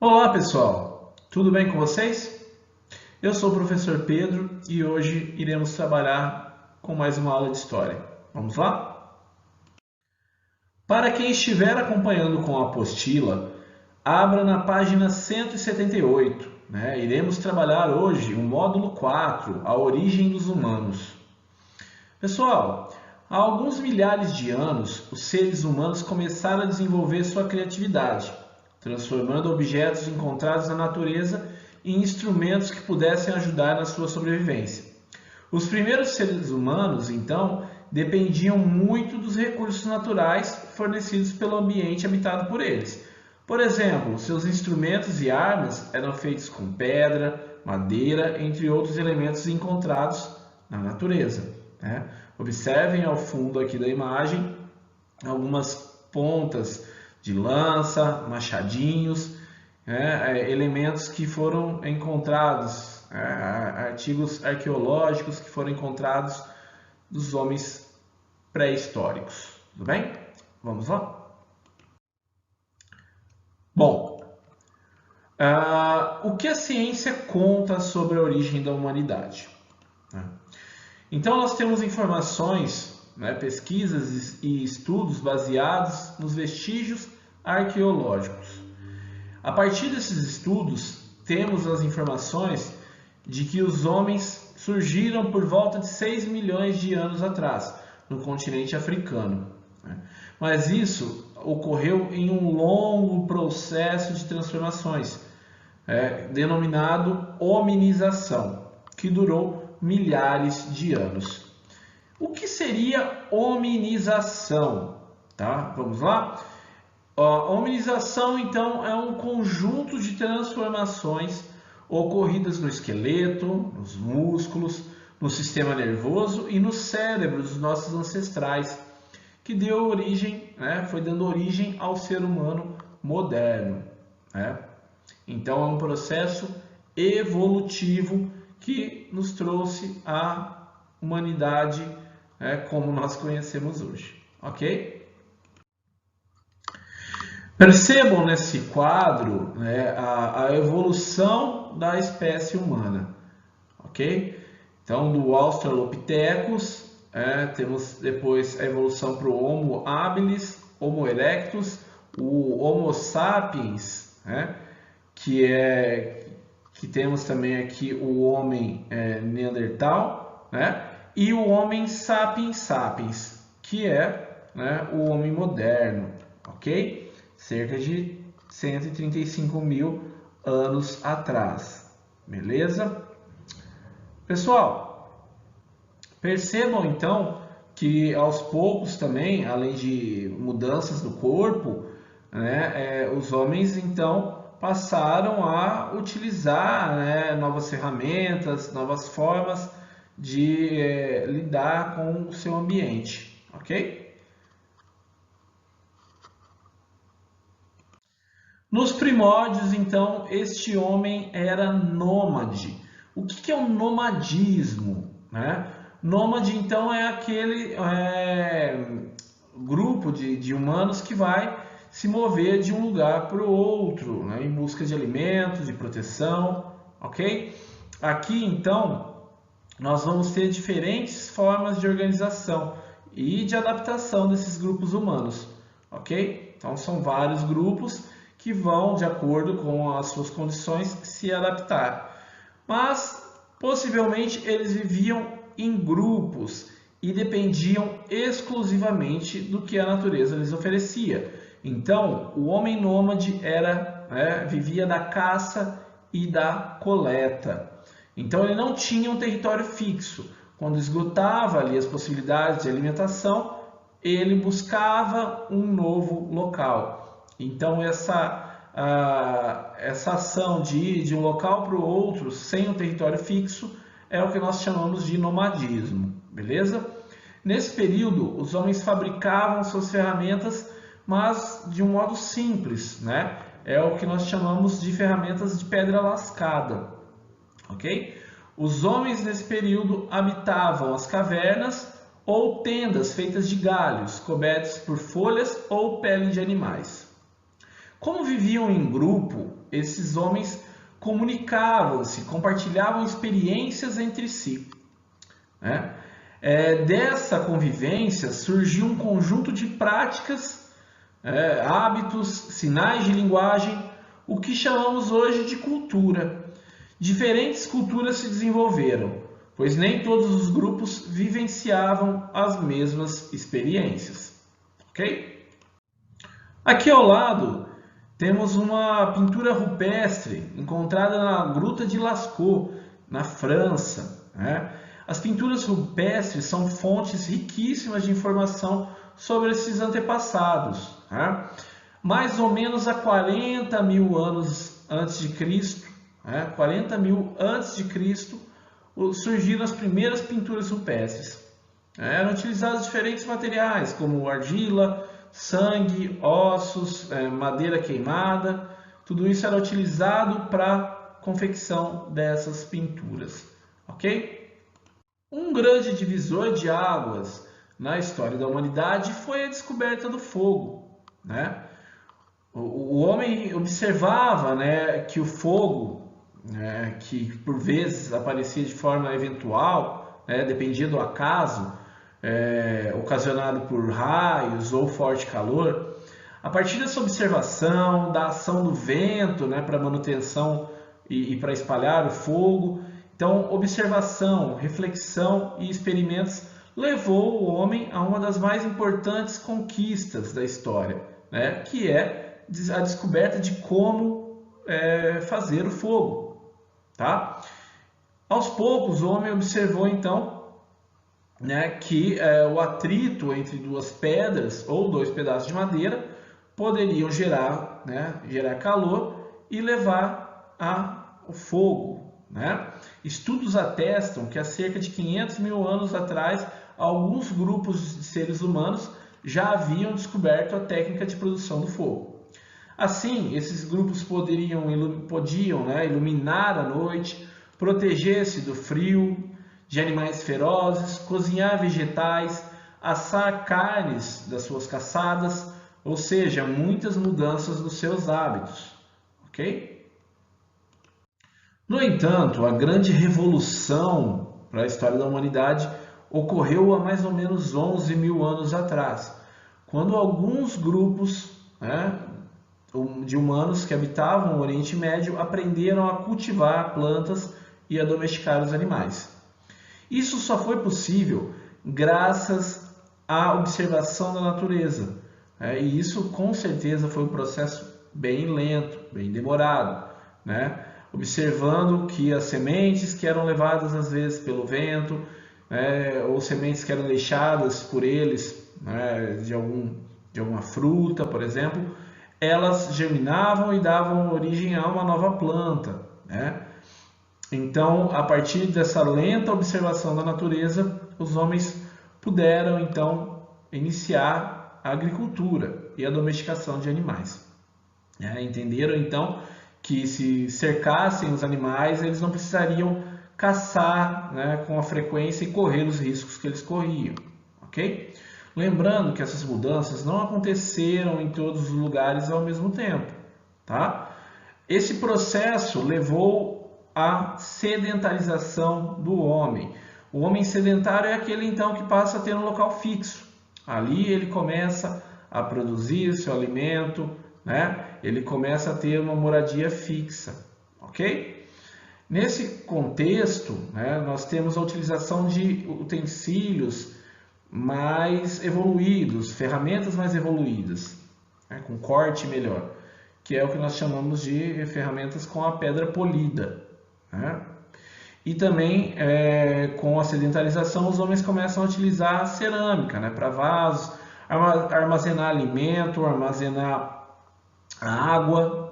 Olá pessoal, tudo bem com vocês? Eu sou o professor Pedro e hoje iremos trabalhar com mais uma aula de história. Vamos lá? Para quem estiver acompanhando com a apostila, abra na página 178. Iremos trabalhar hoje o módulo 4, a origem dos humanos. Pessoal, há alguns milhares de anos, os seres humanos começaram a desenvolver sua criatividade, transformando objetos encontrados na natureza em instrumentos que pudessem ajudar na sua sobrevivência. Os primeiros seres humanos, então, dependiam muito dos recursos naturais fornecidos pelo ambiente habitado por eles. Por exemplo, seus instrumentos e armas eram feitos com pedra, madeira, entre outros elementos encontrados na natureza. Observem ao fundo aqui da imagem algumas pontas de lança, machadinhos, elementos que foram encontrados, artigos arqueológicos que foram encontrados dos homens pré-históricos. Tudo bem? Vamos lá? Bom, o que a ciência conta sobre a origem da humanidade? Então, nós temos informações, pesquisas e estudos baseados nos vestígios arqueológicos. A partir desses estudos, temos as informações de que os homens surgiram por volta de 6 milhões de anos atrás, no continente africano. Mas isso ocorreu em um longo processo de transformações, denominado hominização, que durou milhares de anos. O que seria hominização? Tá? Vamos lá? A hominização, então, é um conjunto de transformações ocorridas no esqueleto, nos músculos, no sistema nervoso e no cérebro dos nossos ancestrais, que deu origem, foi dando origem ao ser humano moderno. Então, é um processo evolutivo que nos trouxe a humanidade como nós conhecemos hoje, ok? Percebam nesse quadro a evolução da espécie humana, ok? Então, do Australopithecus, temos depois a evolução para o Homo habilis, Homo erectus, o Homo sapiens, que temos também aqui o homem neandertal, e o homem sapiens sapiens, que é o homem moderno, ok? Cerca de 135 mil anos atrás, beleza? Pessoal, percebam então que aos poucos também, além de mudanças do corpo, os homens então passaram a utilizar novas ferramentas, novas formas de lidar com o seu ambiente, ok? Nos primórdios, então, este homem era nômade. O que é o nomadismo? Nômade, então, é aquele grupo de humanos que vai se mover de um lugar para o outro, em busca de alimentos, de proteção, ok? Aqui, então, nós vamos ter diferentes formas de organização e de adaptação desses grupos humanos, ok? Então, são vários grupos que vão, de acordo com as suas condições, se adaptar. Mas, possivelmente, eles viviam em grupos e dependiam exclusivamente do que a natureza lhes oferecia. Então, o homem nômade vivia da caça e da coleta. Então, ele não tinha um território fixo. Quando esgotava ali as possibilidades de alimentação, ele buscava um novo local. Então, essa ação de ir de um local para o outro sem um território fixo é o que nós chamamos de nomadismo, beleza? Nesse período, os homens fabricavam suas ferramentas, mas de um modo simples, É o que nós chamamos de ferramentas de pedra lascada, ok? Os homens nesse período habitavam as cavernas ou tendas feitas de galhos, cobertas por folhas ou pele de animais. Como viviam em grupo, esses homens comunicavam-se, compartilhavam experiências entre si, né? Dessa convivência surgiu um conjunto de práticas, hábitos, sinais de linguagem, o que chamamos hoje de cultura. Diferentes culturas se desenvolveram, pois nem todos os grupos vivenciavam as mesmas experiências. Ok? Aqui ao lado temos uma pintura rupestre encontrada na Gruta de Lascaux, na França, né? As pinturas rupestres são fontes riquíssimas de informação sobre esses antepassados, né? Mais ou menos há 40 mil anos antes de Cristo, 40 mil antes de Cristo, surgiram as primeiras pinturas rupestres. Eram utilizados diferentes materiais, como argila, sangue, ossos, madeira queimada. Tudo isso era utilizado para a confecção dessas pinturas. Ok? Um grande divisor de águas na história da humanidade foi a descoberta do fogo, né? O homem observava, né, que o fogo, que por vezes aparecia de forma eventual, dependia do acaso, ocasionado por raios ou forte calor. A partir dessa observação da ação do vento, para manutenção e para espalhar o fogo, então observação, reflexão e experimentos levou o homem a uma das mais importantes conquistas da história, que é a descoberta de como fazer o fogo, tá? Aos poucos o homem observou então que o atrito entre duas pedras ou dois pedaços de madeira poderiam gerar calor e levar ao fogo, né? Estudos atestam que há cerca de 500 mil anos atrás alguns grupos de seres humanos já haviam descoberto a técnica de produção do fogo. Assim, esses grupos podiam iluminar a noite, proteger-se do frio, de animais ferozes, cozinhar vegetais, assar carnes das suas caçadas, ou seja, muitas mudanças nos seus hábitos, ok? No entanto, a grande revolução para a história da humanidade ocorreu há mais ou menos 11 mil anos atrás, quando alguns grupos de humanos que habitavam o Oriente Médio aprenderam a cultivar plantas e a domesticar os animais. Isso só foi possível graças à observação da natureza, e isso com certeza foi um processo bem lento, bem demorado, observando que as sementes que eram levadas às vezes pelo vento, ou sementes que eram deixadas por eles, de alguma fruta, por exemplo, elas germinavam e davam origem a uma nova planta, Então, a partir dessa lenta observação da natureza, os homens puderam então iniciar a agricultura e a domesticação de animais. Entenderam então que se cercassem os animais, eles não precisariam caçar com a frequência e correr os riscos que eles corriam, ok? Lembrando que essas mudanças não aconteceram em todos os lugares ao mesmo tempo, tá? Esse processo levou à sedentarização do homem. O homem sedentário é aquele então que passa a ter um local fixo. Ali ele começa a produzir seu alimento, ele começa a ter uma moradia fixa, ok? Nesse contexto, nós temos a utilização de utensílios mais evoluídos, ferramentas mais evoluídas, com corte melhor, que é o que nós chamamos de ferramentas com a pedra polida. E também com a sedentarização os homens começam a utilizar a cerâmica para vasos, armazenar alimento, armazenar água,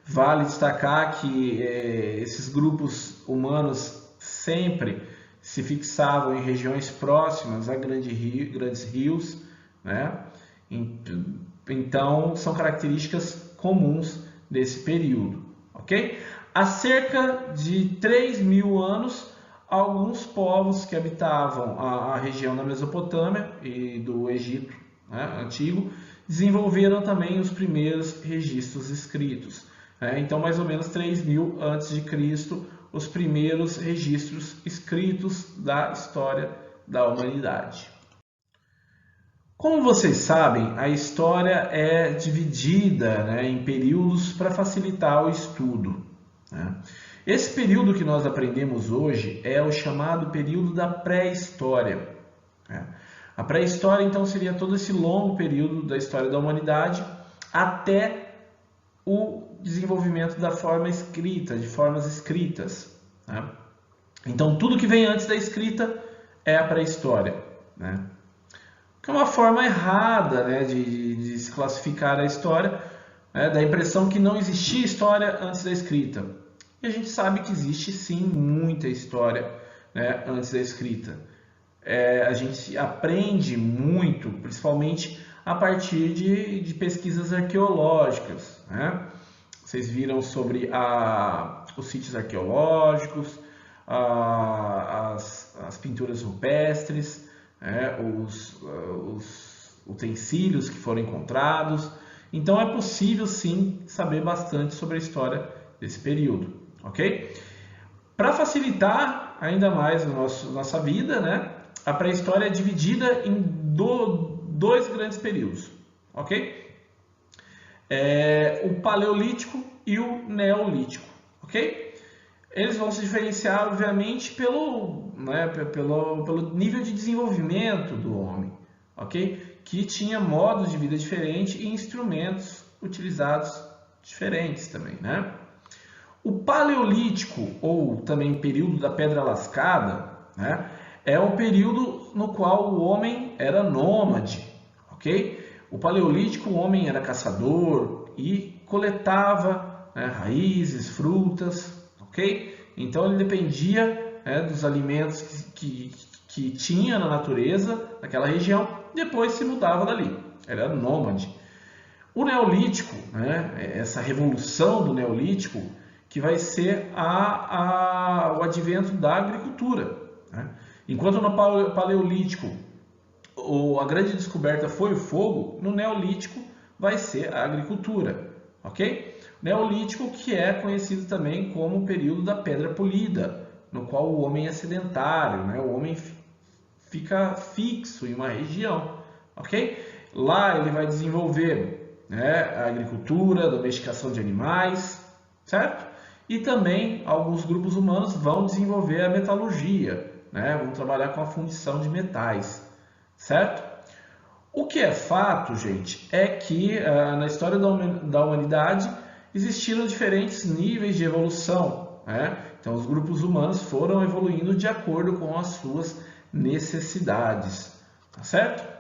Vale destacar que esses grupos humanos sempre se fixavam em regiões próximas a grandes rios, Então são características comuns desse período, ok? Há cerca de 3 mil anos, alguns povos que habitavam a região da Mesopotâmia e do Egito antigo desenvolveram também os primeiros registros escritos. Então, mais ou menos 3000 a.C., os primeiros registros escritos da história da humanidade. Como vocês sabem, a história é dividida, em períodos para facilitar o estudo. Esse período que nós aprendemos hoje é o chamado período da pré-história. A pré-história, então, seria todo esse longo período da história da humanidade até o desenvolvimento da forma escrita, de formas escritas. Então, tudo que vem antes da escrita é a pré-história. Que é uma forma errada de se classificar a história, da impressão que não existia história antes da escrita. E a gente sabe que existe sim muita história antes da escrita. A gente aprende muito, principalmente a partir de pesquisas arqueológicas. Vocês viram sobre os sítios arqueológicos, as pinturas rupestres, os utensílios que foram encontrados. Então é possível sim saber bastante sobre a história desse período, ok? Para facilitar ainda mais nossa vida, a pré-história é dividida em dois grandes períodos, ok? O Paleolítico e o Neolítico, ok? Eles vão se diferenciar, obviamente, pelo nível de desenvolvimento do homem, ok? Que tinha modos de vida diferentes e instrumentos utilizados diferentes também, O Paleolítico, ou também período da Pedra Lascada, é um período no qual o homem era nômade, ok? O Paleolítico, o homem era caçador e coletava raízes, frutas, ok? Então ele dependia dos alimentos que tinha na natureza daquela região, depois se mudava dali, era nômade. O Neolítico, essa revolução do Neolítico, que vai ser o advento da agricultura. Enquanto no Paleolítico a grande descoberta foi o fogo, no Neolítico vai ser a agricultura, ok? Neolítico, que é conhecido também como o período da pedra polida, no qual o homem é sedentário, o homem fica fixo em uma região, ok? Lá ele vai desenvolver a agricultura, a domesticação de animais, certo? E também alguns grupos humanos vão desenvolver a metalurgia, vão trabalhar com a fundição de metais, certo? O que é fato, gente, é que na história da humanidade existiram diferentes níveis de evolução, Então os grupos humanos foram evoluindo de acordo com as suas necessidades, tá certo?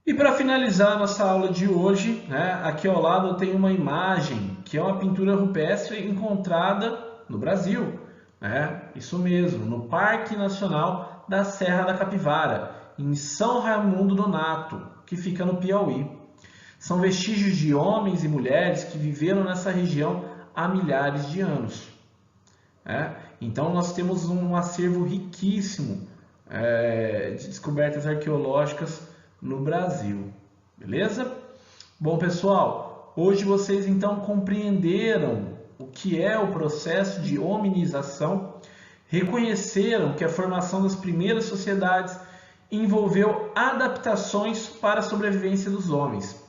E para finalizar a nossa aula de hoje, aqui ao lado eu tenho uma imagem que é uma pintura rupestre encontrada no Brasil. Isso mesmo, no Parque Nacional da Serra da Capivara, em São Raimundo Nonato, que fica no Piauí. São vestígios de homens e mulheres que viveram nessa região há milhares de anos. Então nós temos um acervo riquíssimo de descobertas arqueológicas no Brasil, beleza? Bom, pessoal, hoje vocês então compreenderam o que é o processo de hominização, reconheceram que a formação das primeiras sociedades envolveu adaptações para a sobrevivência dos homens,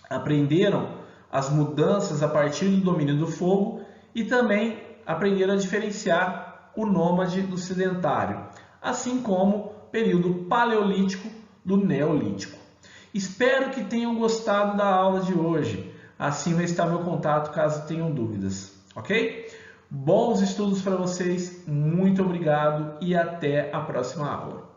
aprenderam as mudanças a partir do domínio do fogo e também aprenderam a diferenciar o nômade do sedentário, assim como o período paleolítico do neolítico. Espero que tenham gostado da aula de hoje. Assim vai estar meu contato caso tenham dúvidas, ok? Bons estudos para vocês, muito obrigado e até a próxima aula.